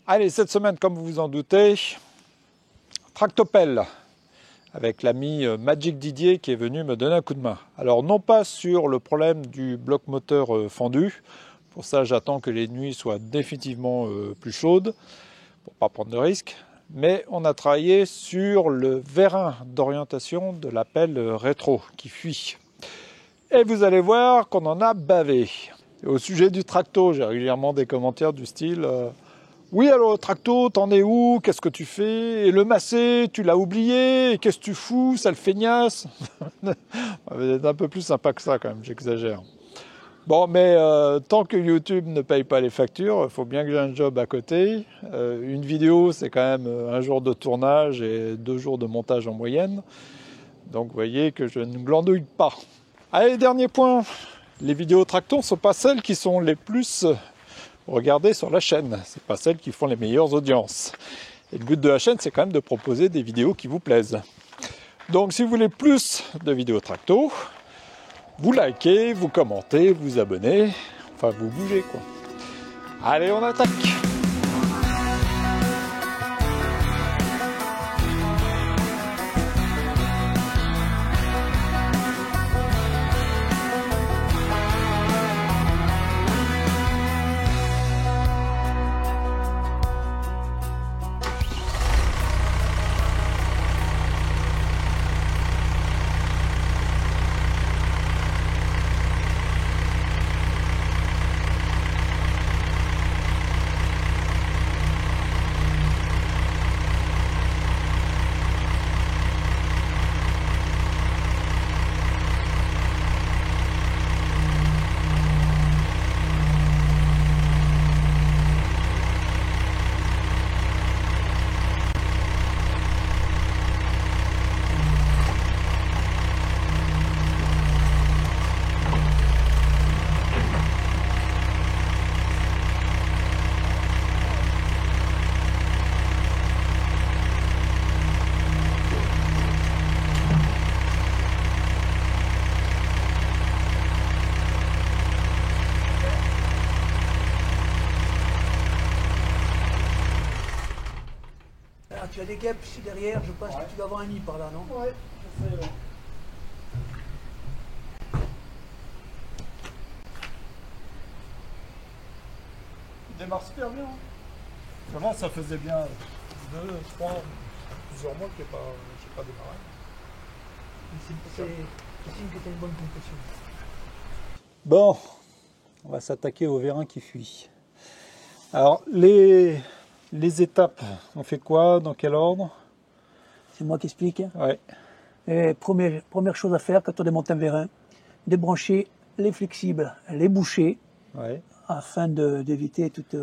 Allez, cette semaine, comme vous vous en doutez, tractopelle avec l'ami Magic Didier qui est venu me donner un coup de main. Alors non pas sur le problème du bloc moteur fendu, pour ça j'attends que les nuits soient définitivement plus chaudes, pour ne pas prendre de risques, mais on a travaillé sur le vérin d'orientation de la pelle rétro qui fuit. Et vous allez voir qu'on en a bavé. Et au sujet du tracto, j'ai régulièrement des commentaires du style oui, alors, tracto, t'en es où? Qu'est-ce que tu fais? Et le massé, tu l'as oublié? Et qu'est-ce que tu fous? Ça le feignasse? Vous êtes un peu plus sympa que ça, quand même, j'exagère. Bon, mais tant que YouTube ne paye pas les factures, il faut bien que j'ai un job à côté. Une vidéo, c'est quand même un jour de tournage et 2 jours de montage en moyenne. Donc, vous voyez que je ne glandouille pas. Allez, dernier point. Les vidéos tracto ne sont pas celles qui sont les plus regardez sur la chaîne, c'est pas celles qui font les meilleures audiences. Et le but de la chaîne, c'est quand même de proposer des vidéos qui vous plaisent. Donc si vous voulez plus de vidéos tracto, vous likez, vous commentez, vous abonnez, enfin vous bougez quoi. Allez, on attaque! Tu as des guêpes ici derrière, je pense que tu dois avoir un nid par là, non? Ouais, je sais, ouais. Il démarre super bien. Vraiment, ça faisait bien 2, 3, plusieurs mois que je n'ai pas démarré. C'est signe que tu as une bonne compression. Bon, on va s'attaquer au vérin qui fuit. Alors, les étapes, on fait quoi? Dans quel ordre? C'est moi qui explique. Ouais. Et première chose à faire quand on démonte un vérin, débrancher les flexibles, les bouchées, Ouais. afin d'éviter toute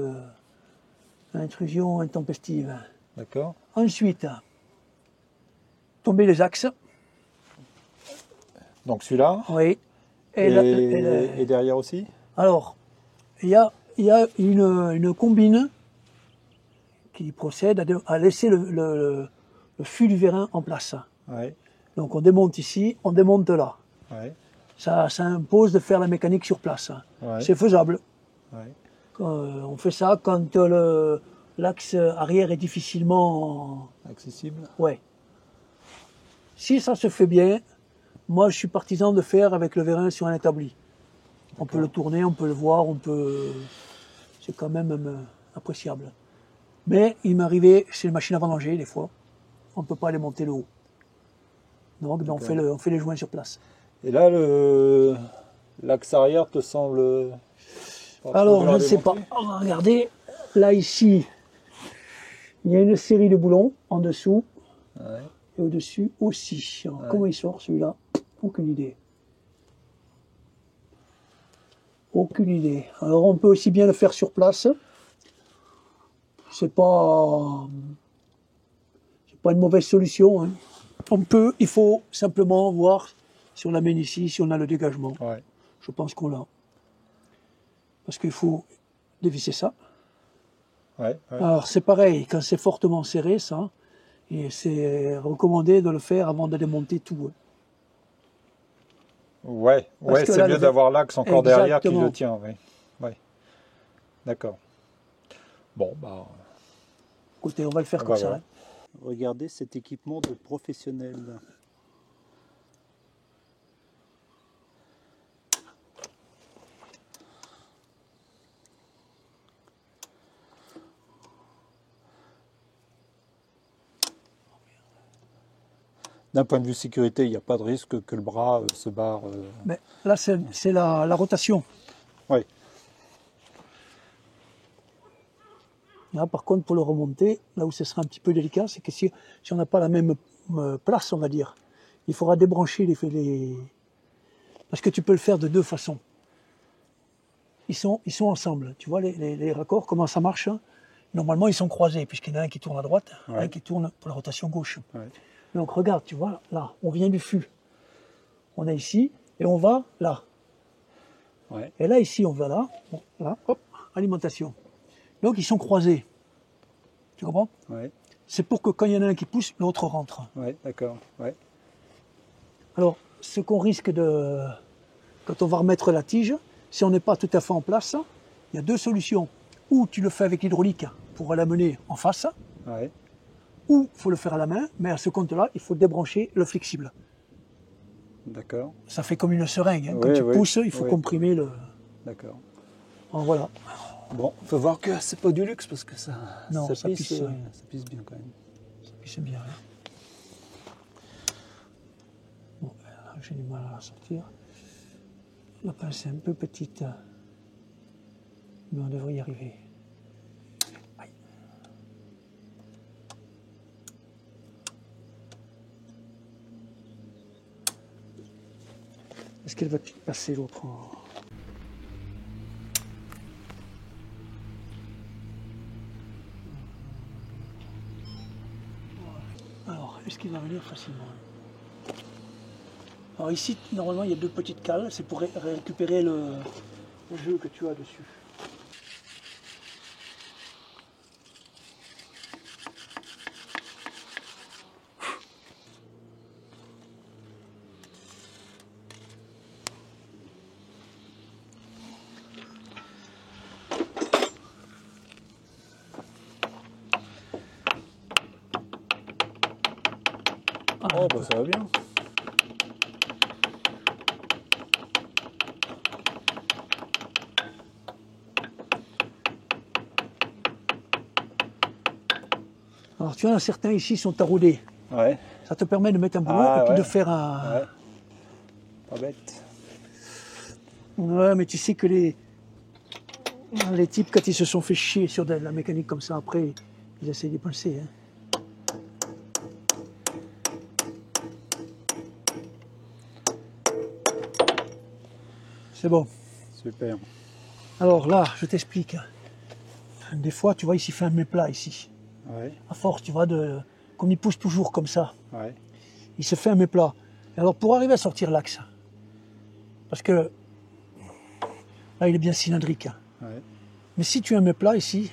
intrusion intempestive. D'accord. Ensuite, tomber les axes. Donc celui-là. Oui. Et derrière aussi. Alors, il y a une combine qui procède à laisser le fût du vérin en place. Ouais. Donc on démonte ici, on démonte là. Ouais. Ça impose de faire la mécanique sur place. Ouais. C'est faisable. Ouais. On fait ça quand l'axe arrière est difficilement accessible. Ouais. Si ça se fait bien, moi je suis partisan de faire avec le vérin sur un établi. On peut le tourner, on peut le voir, c'est quand même appréciable. Mais il m'est arrivé chez les machines à vendanger, des fois, on ne peut pas aller monter le haut. Donc on fait les joints sur place. Et là, l'axe arrière te semble... Alors, je ne sais pas. On va regarder. Là, ici, il y a une série de boulons en dessous. Ouais. Et au-dessus aussi. Alors, ouais. Comment il sort celui-là? Aucune idée. Aucune idée. Alors, on peut aussi bien le faire sur place. C'est pas une mauvaise solution. Hein. Il faut simplement voir si on l'amène ici, si on a le dégagement. Ouais. Je pense qu'on l'a. Parce qu'il faut dévisser ça. Ouais, ouais. Alors c'est pareil, quand c'est fortement serré, ça, et c'est recommandé de le faire avant de démonter tout. Ouais, ouais, c'est mieux d'avoir l'axe encore derrière qui le tient. Ouais. Ouais. D'accord. Bon, bah, côté. On va le faire Ah comme bah ça. voilà. Hein. Regardez cet équipement de professionnel. D'un point de vue sécurité, il n'y a pas de risque que le bras se barre. Mais là, c'est la rotation. Oui, Là, par contre, pour le remonter, là où ce sera un petit peu délicat, c'est que si on n'a pas la même place, on va dire, il faudra débrancher les... Parce que tu peux le faire de deux façons. Ils sont ensemble. Tu vois les raccords, comment ça marche, hein. Normalement, ils sont croisés, puisqu'il y en a un qui tourne à droite, Ouais. un qui tourne pour la rotation gauche. ouais. Donc regarde, tu vois, là, on vient du fût. On est ici, et on va là. Ouais. Et là, ici, on va là. Bon, là, hop, alimentation. Donc, ils sont croisés. Tu comprends? Ouais, C'est pour que quand il y en a un qui pousse, l'autre rentre. ouais, d'accord. Ouais. Alors, ce qu'on risque de... Quand on va remettre la tige, si on n'est pas tout à fait en place, il y a deux solutions. Ou tu le fais avec l'hydraulique pour l'amener en face, Ouais. ou il faut le faire à la main, mais à ce compte-là, il faut débrancher le flexible. D'accord, Ça fait comme une seringue. Hein. Quand Oui, tu oui, pousses, il faut oui. comprimer le... d'accord. Alors, voilà. Bon, faut voir que c'est pas du luxe parce que ça, Non, ça pisse, pisse, ça pisse bien quand même. Puis c'est bien. Hein. Bon, là, j'ai du mal à la sortir. La pince est un peu petite, mais on devrait y arriver. Aïe. Est-ce qu'elle va passer l'autre en... Alors, est-ce qu'il va venir facilement? Alors ici, normalement, il y a deux petites cales, c'est pour récupérer le jeu que tu as dessus. Oh, bah ça va bien. Alors tu vois, certains ici sont taraudés. Ouais, Ça te permet de mettre un boulot Ah, et puis ouais. de faire un... ouais. Pas bête. Ouais, mais tu sais que les types, quand ils se sont fait chier sur de la mécanique comme ça, après, ils essayent de pincer. Hein. C'est bon. Super. Alors là, je t'explique. Des fois, tu vois, ici, il fait un méplat ici. Ouais, À force, tu vois, comme il pousse toujours comme ça, ouais. il se fait un méplat. Et alors, pour arriver à sortir l'axe, parce que là, il est bien cylindrique. Ouais. Mais si tu as un méplat ici,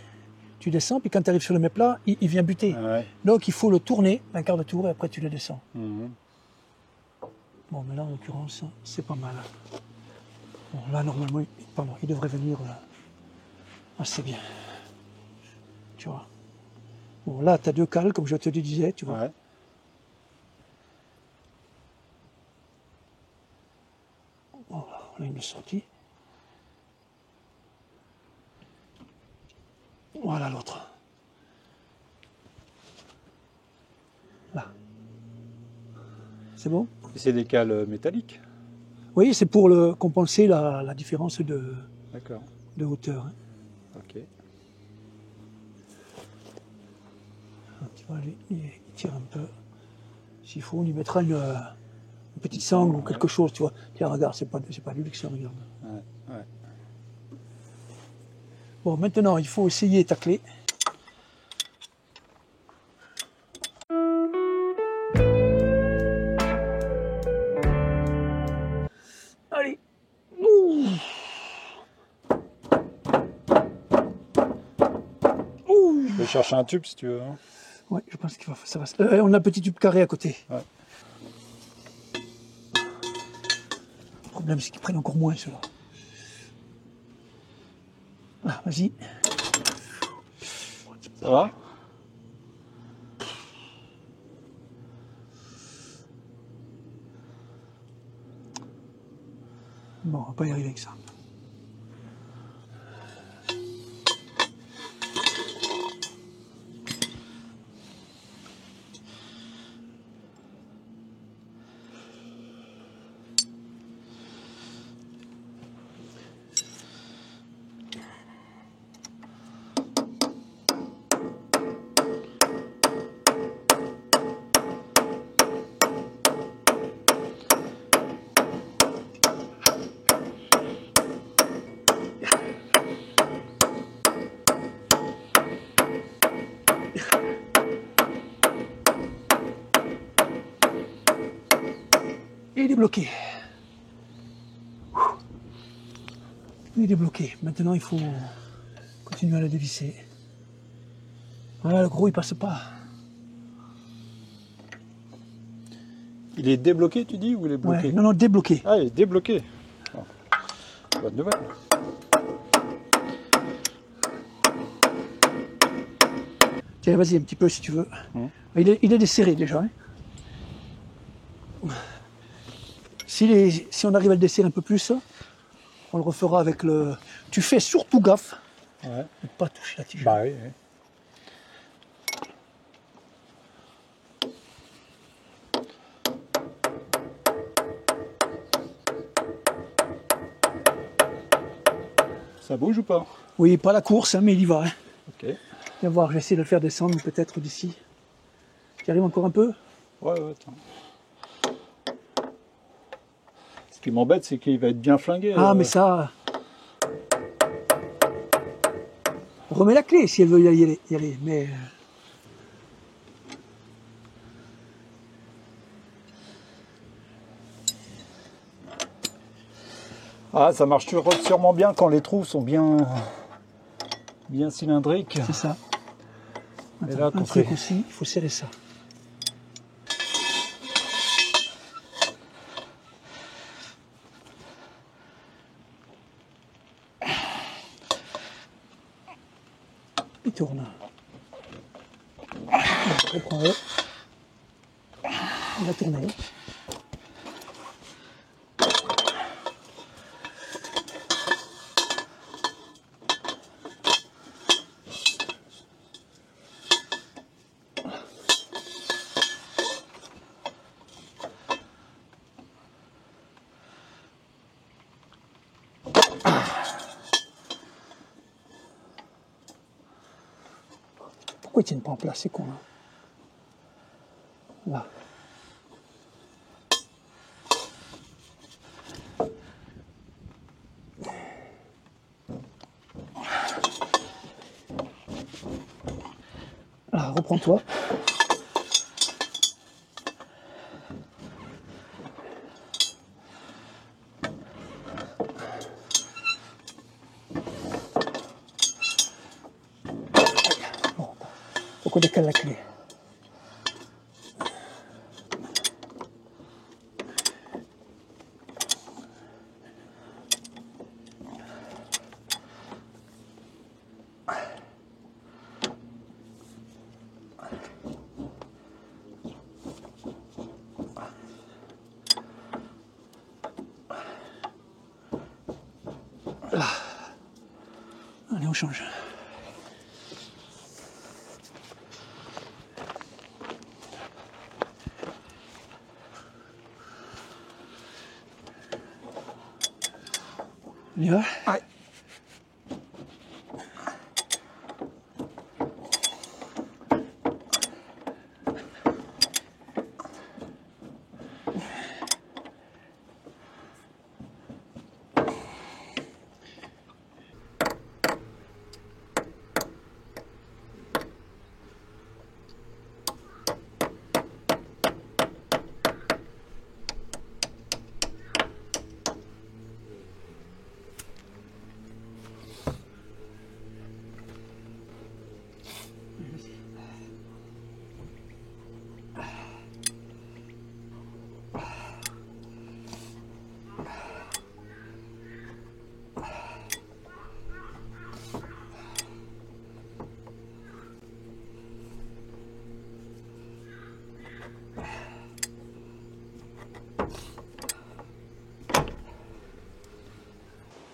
tu descends, puis quand tu arrives sur le méplat, il vient buter. Ouais. Donc, il faut le tourner d'un quart de tour et après, tu le descends. Mhm. Bon, mais là, en l'occurrence, c'est pas mal. Bon, là, normalement, il devrait venir assez bien. Tu vois. Bon, là, tu as deux cales, comme je te le disais, tu vois. Ouais. Voilà, là, il est sorti. Voilà l'autre. Là. C'est bon? Et c'est des cales métalliques. Oui, c'est pour compenser la différence de D'accord. hauteur. Hein. Ok. Tu vois, il tire un peu. S'il faut, on y mettra une petite sangle ou quelque chose, tu vois. Tiens, regarde, c'est pas du luxe, regarde. Ouais. Ouais. Bon, maintenant, il faut essayer ta clé. Allez. Ouh. Ouh. Je vais chercher un tube si tu veux. Hein. Ouais, je pense qu'il va ça va. On a un petit tube carré à côté. Ouais. Le problème, c'est qu'ils prennent encore moins, ceux-là. Ah, vas-y. Ça va? Bon, on va pas y arriver avec ça. Et il est bloqué. Il est bloqué. Maintenant, il faut continuer à le dévisser. Voilà, le gros, il passe pas. Il est débloqué, tu dis, ou il est bloqué? Ouais, non, non, débloqué. Ah, il est débloqué. Bon. Bonne nouvelle. Tiens, vas-y, un petit peu si tu veux. Il est desserré déjà. Hein. Si on arrive à le desserrer un peu plus, on le refera avec le... Tu fais surtout gaffe Ouais. de ne pas toucher la tige. Bah oui, oui. Ça bouge ou pas? Oui, pas la course, hein, mais il y va. Hein. Ok. Viens voir, je vais essayer de le faire descendre peut-être d'ici. Tu arrives encore un peu? Ouais, ouais, attends. Ce qui m'embête, c'est qu'il va être bien flingué. Ah, mais ça... Remets la clé si elle veut y aller. Mais... Ah, ça marche sûrement bien quand les trous sont bien cylindriques. C'est ça. Et Attends, là, un quand truc c'est- aussi, il faut serrer ça. Il tourne. Reprends-le. Il va tourner. Pourquoi ils tiennent pas en place, ces cons là? Là. Là, reprends-toi. Bon, faut qu'on décale la clé. Là. Allez, on change. On y va? Ouais.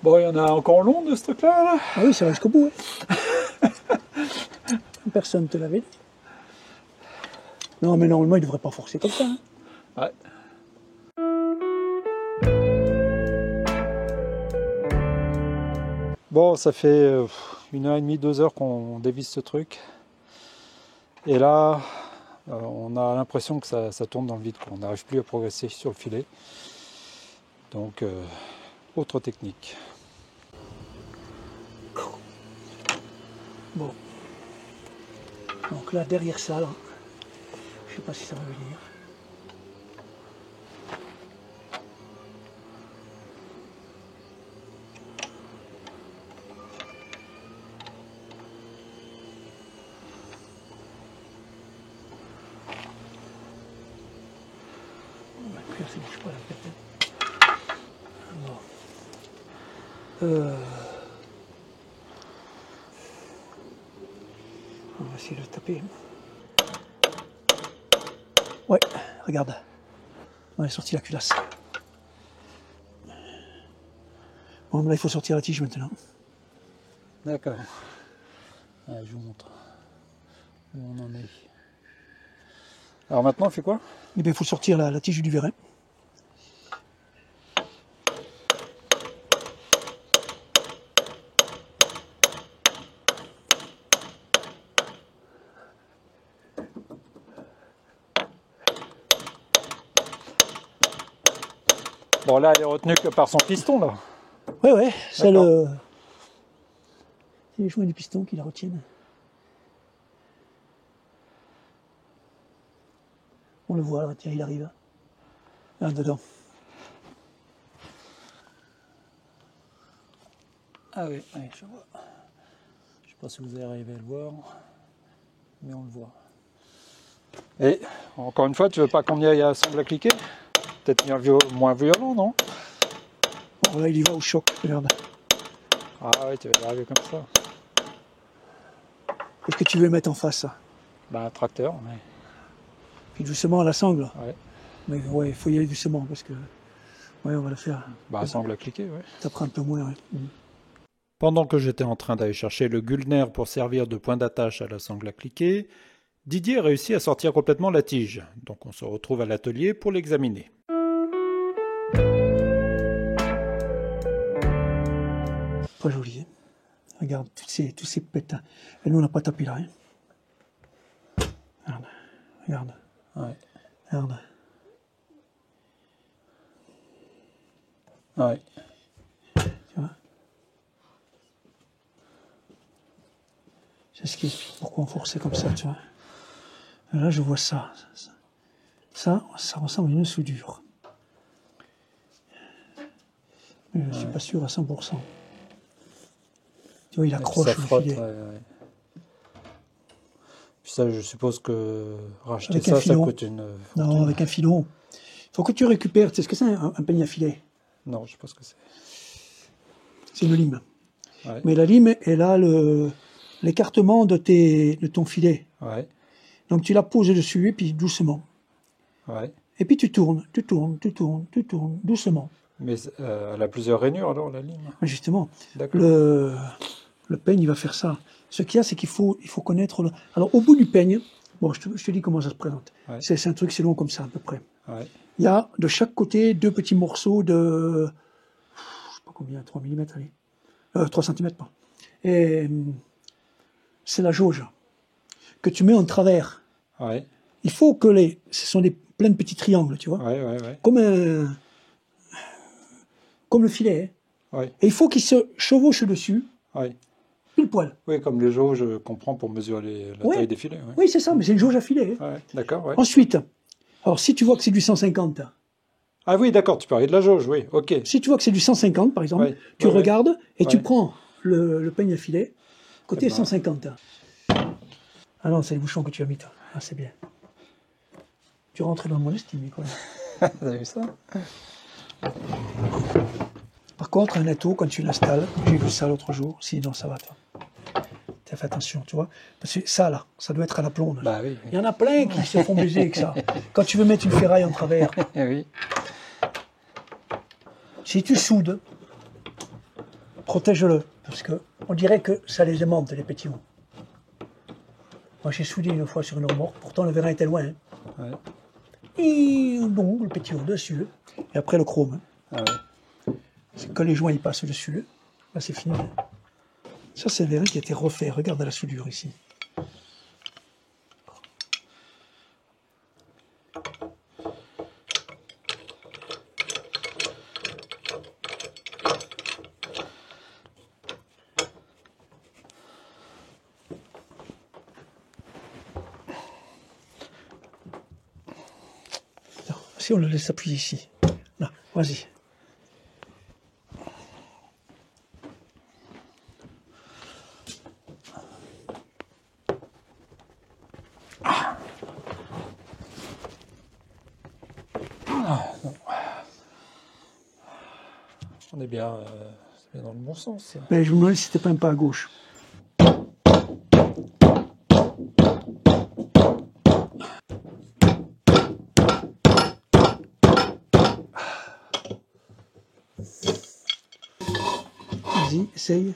Bon, il y en a encore long de ce truc-là, là. Ah oui, ça va jusqu'au bout. Hein. Personne ne te l'avait dit. Non, mais normalement, il ne devrait pas forcer comme ça. Hein. Ouais. Bon, ça fait 1h30, 2 heures qu'on dévisse ce truc. Et là, on a l'impression que ça tourne dans le vide. On n'arrive plus à progresser sur le filet. Donc, autre technique. Bon. Donc là, derrière ça, là, je sais pas si ça va venir. Ça bouge pas la tête. Bon. On va essayer de le taper. Ouais, regarde. On a sorti la culasse. Bon, là, il faut sortir la tige maintenant. D'accord. Allez, je vous montre où on en est. Alors maintenant, on fait quoi? Eh bien, il faut sortir la tige du vérin. Bon, là, elle est retenue que par son piston, là. Ouais, c'est les joints du piston qui la retiennent. On le voit là, tiens, il arrive. Là, dedans. Ah oui, je vois. Je sais pas si vous allez arriver à le voir, mais on le voit. Et encore une fois, tu veux pas qu'on y aille à sangle à cliquer? Peut-être moins violent, non? Bon, là, il y va au choc, regarde. Ah oui, tu vas y arriver comme ça. Qu'est-ce que tu veux mettre en face, ça? Bah, un tracteur, mais... Puis doucement à la sangle. Ouais. Mais ouais, il faut y aller doucement, parce que... Ouais, on va le faire. Bah, sangle à cliquer, ouais. Ça prend un peu moins, ouais. Pendant que j'étais en train d'aller chercher le Gulner pour servir de point d'attache à la sangle à cliquer, Didier réussit à sortir complètement la tige. Donc on se retrouve à l'atelier pour l'examiner. Pas joli, hein. Regarde, tous ces pétins. Et nous, on n'a pas tapé là, hein. Regarde. Ouais. Regarde. Ouais. Tu vois? C'est ce qui explique pourquoi on forçait comme ça, tu vois. Et là, je vois ça. Ça ressemble à une soudure. Mais je ne suis pas sûr à 100%. Tu vois, il accroche ça le frotte, filet. ouais. Puis ça, je suppose que racheter Avec ça, un filon. ça coûte une... Non, avec un filon. Il faut que tu récupères, tu sais ce que c'est, un peigne à filet? Non, je sais pas ce que c'est. C'est une lime. Ouais. Mais la lime, elle a l'écartement de ton filet. Ouais. Donc tu la poses dessus, et puis doucement. Ouais. Et puis tu tournes, doucement. Mais elle a plusieurs rainures alors, la lime. Mais justement, D'accord. le peigne, il va faire ça. Ce qu'il y a, c'est qu'il faut connaître... Alors, au bout du peigne, bon, je te dis comment ça se présente. Ouais. C'est un truc, c'est long comme ça, à peu près. Ouais. Il y a de chaque côté 2 petits morceaux de... Je sais pas combien, 3 mm, allez. 3 cm, pas. Et c'est la jauge que tu mets en travers. Ouais. Il faut que ce sont plein de petits triangles, tu vois. Ouais. Comme le filet. Hein. Ouais. Et il faut qu'il se chevauche dessus, Ouais. pile poil. Oui, comme les jauges qu'on prend pour mesurer la taille des filets. Ouais. Oui, c'est ça, mais c'est une jauge à filet. Hein. Ouais. D'accord, ouais. Ensuite, alors si tu vois que c'est du 150, Ah oui, d'accord, tu parlais de la jauge, oui, ok. si tu vois que c'est du 150 par exemple, Ouais, tu regardes et tu ouais. prends le peigne à filet, côté Eh ben. 150. Ah non, c'est les bouchons que tu as mis, toi. Ah, c'est bien. Tu rentres dans mon estime, quoi. Vous avez vu ça? Par contre, un étau, quand tu l'installes, j'ai vu ça l'autre jour, sinon ça va, toi. Tu fais attention, tu vois. Parce que ça, là, ça doit être à la plombe. Bah oui. Il y en a plein qui se font baiser avec ça. Quand tu veux mettre une ferraille en travers, Eh oui. si tu soudes, protège-le, parce que on dirait que ça les aimante, les pétillons. Moi, j'ai soudé une fois sur une remorque, pourtant le vérin était loin. Hein. Ouais. Et bon, le pétillon dessus, et après le chrome. Ah ouais. C'est quand les joints ils passent dessus, là c'est fini. Ça, c'est un vérin qui a été refait. Regarde la soudure ici. Si on le laisse appuyer ici. Là, vas-y. On est bien, c'est bien dans le bon sens. Mais je me demandais si c'était pas un pas à gauche. Vas-y, essaye.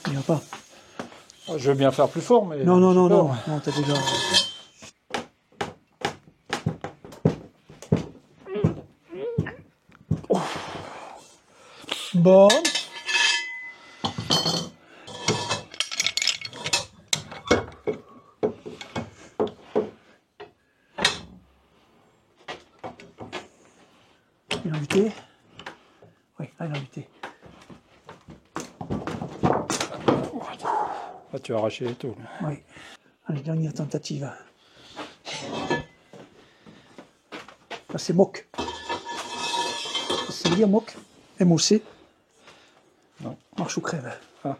Il va pas. Je veux bien faire plus fort, mais... Non, non, j'ai non, peur. non, non, t'as déjà... Oh. Bon. Il a buté. Oui, là, il a buté. Ah, tu as arraché les taux. Oui. Allez, dernière tentative. Là, c'est MOC. Ça veut dire MOC. MOC. Non. Marche ou crève. Ah.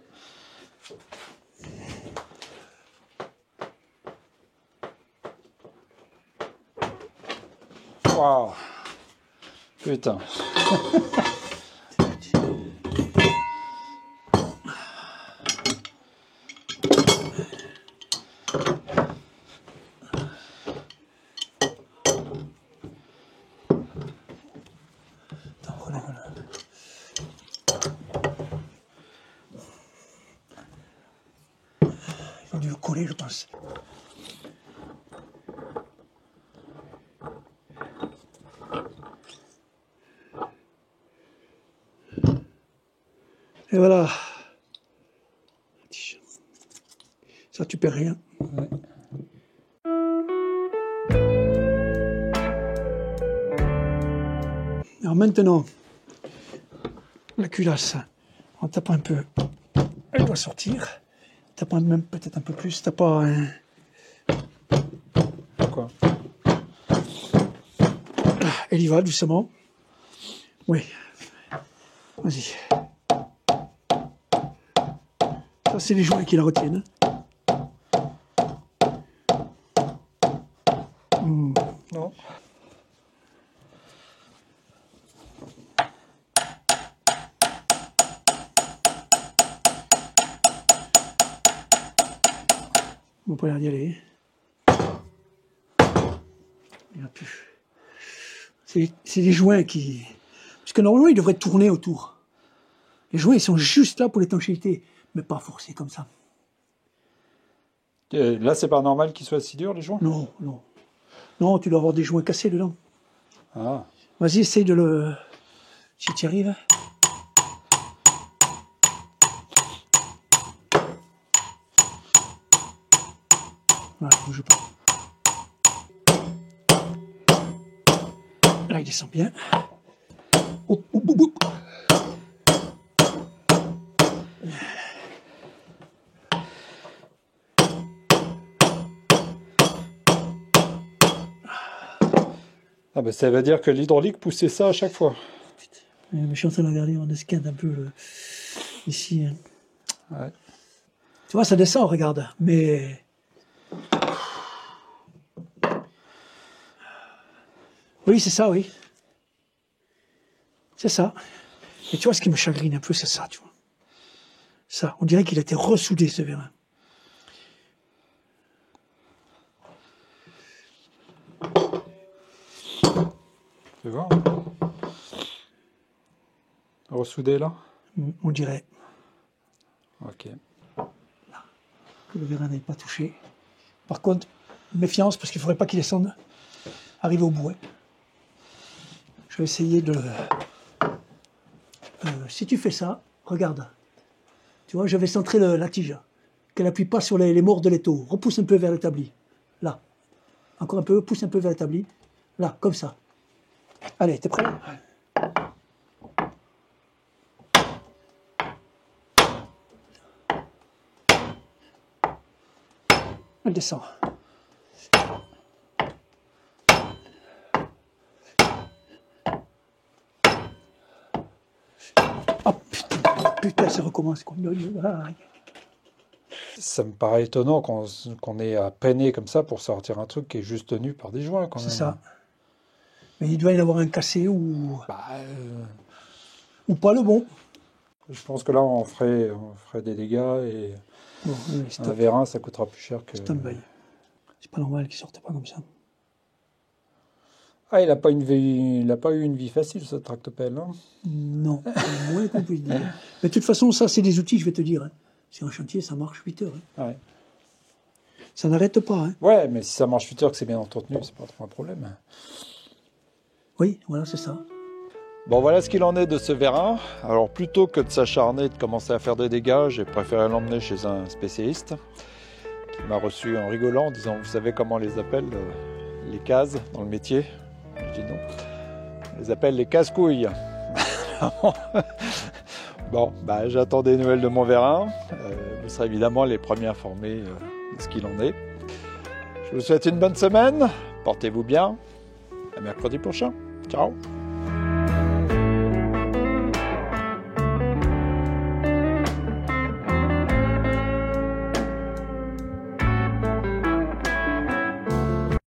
Waouh. Putain. Attends, relève-le. Il a dû coller, je pense. Et voilà. Ça, tu perds rien. Ouais. Alors maintenant, la culasse, en tapant un peu, elle doit sortir. Tapant même peut-être un peu plus, t'as pas un... Quoi? Elle y va doucement. Oui. Vas-y. Ça, c'est les joints qui la retiennent. Non. On peut y aller. Il n'y a plus. C'est les joints qui... Parce que normalement, ils devraient tourner autour. Les joints, ils sont juste là pour l'étanchéité, mais pas forcés comme ça. Là, c'est pas normal qu'ils soient si durs, les joints? Non, non. Non, tu dois avoir des joints cassés dedans. Ah. Vas-y, essaye de le... Si tu y arrives. Voilà, bouge pas. Là, il descend bien. Hop, hop, hop, hop. Ah ben, ça veut dire que l'hydraulique poussait ça à chaque fois. Je suis en train de regarder, on esquinte un peu ici. Hein. Ouais. Tu vois, ça descend, regarde. Mais... Oui, c'est ça, oui. C'est ça. Et tu vois, ce qui me chagrine un peu, c'est ça, tu vois. Ça, on dirait qu'il a été ressoudé, ce vérin. Fais voir. Ressoudé là. On dirait Ok. que le vérin n'est pas touché. Par contre, méfiance parce qu'il ne faudrait pas qu'il descende. Arrive au bout. Hein. Je vais essayer de... si tu fais ça, regarde. Tu vois, je vais centrer la tige. Qu'elle n'appuie pas sur les morts de l'étau. Repousse un peu vers l'établi. Là. Encore un peu, pousse un peu vers l'établi. Là, comme ça. Allez, t'es prêt? Elle descend. Oh putain, ça recommence. Ça me paraît étonnant qu'on ait à peiner comme ça pour sortir un truc qui est juste tenu par des joints quand même. C'est ça. Mais il doit y en avoir un cassé ou pas le bon. Je pense que là on ferait des dégâts et Bon, un vérin ça coûtera plus cher que... C'est pas normal qu'il sorte pas comme ça. Ah, il n'a pas eu une vie facile ce tractopelle. Hein. Non, c'est moins qu'on puisse dire. Mais de toute façon, ça c'est des outils, je vais te dire. Hein. C'est un chantier, ça marche 8 heures. Hein. Ouais. Ça n'arrête pas. Hein. Ouais, mais si ça marche 8 heures, que c'est bien entretenu, c'est pas trop un problème. Oui, voilà, c'est ça. Bon, voilà ce qu'il en est de ce vérin. Alors, plutôt que de s'acharner et de commencer à faire des dégâts, j'ai préféré l'emmener chez un spécialiste qui m'a reçu en rigolant en disant « Vous savez comment on les appelle, les cases dans le métier ?» Je dis non. On les appelle les casse-couilles. Bon, bah, j'attends des nouvelles de mon vérin. Vous serez évidemment les premiers informés de ce qu'il en est. Je vous souhaite une bonne semaine. Portez-vous bien. À mercredi prochain. Ciao.